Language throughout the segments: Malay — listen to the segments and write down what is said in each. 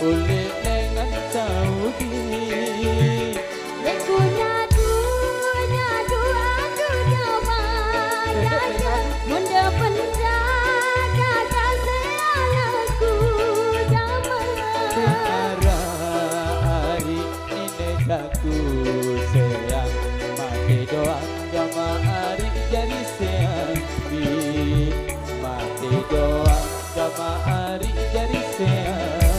uli lengan Saudi. Aku nyadu aku jaman Munda penjaga kasih jaman Hari ini aku sayang mati doang gama hari jadi sayang mati doang gama hari jadi sayang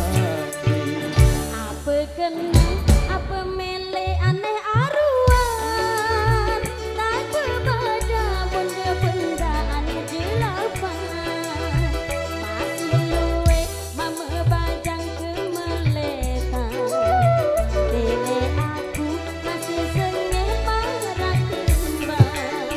apa kena apa mele aneh aruan tak berbeda benda benda aneh jelapan masih luwe mama bajang kemeletan dele aku masih sengeh marah kembang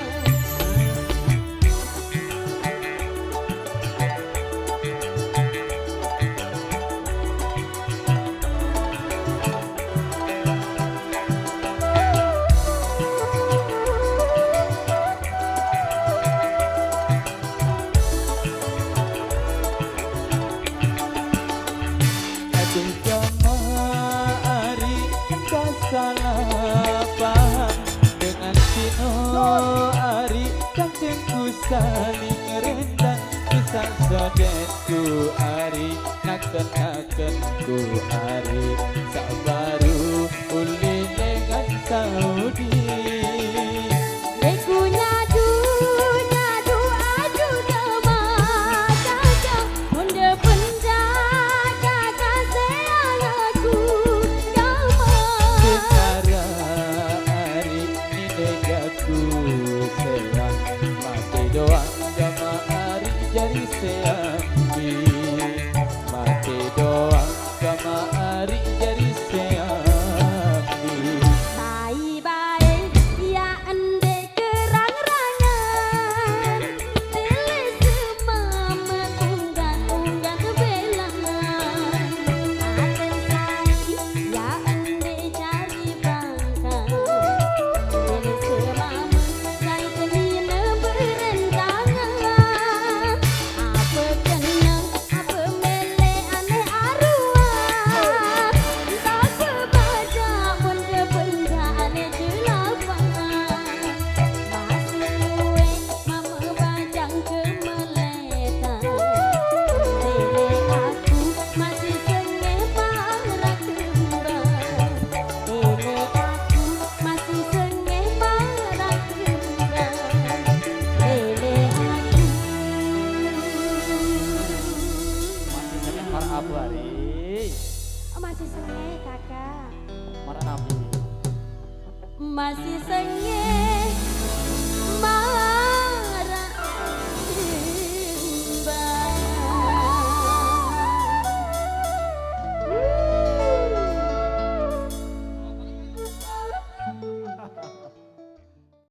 aduh gama hari kau salah paham dengan Cino hari kanjengku saling rendang pisang sodetku hari naken-nakenku hari sabaru uli lengan Saudi. Aku nyadu aku jaman Munda penjaga kasih aku jaman Hari ini aku sayang mati doang gama hari jadi sayang mati doang gama hari jadi sayang baik-baik ya ende kerang-rangan Tele semama unggan belangan Aten sakit ya ende cari bangkang Tele semama cari tenina berentangan apa kena apa mele aneh aruan tak berbeda benda-benda aneh jelapan masih luwe mama bajang kemeletan dele aku masih sengeh marah kembang dele aku masih sengeh marah kembang dele aku Mar Abu hari masih sengeh kakak Mar Abu masih sengeh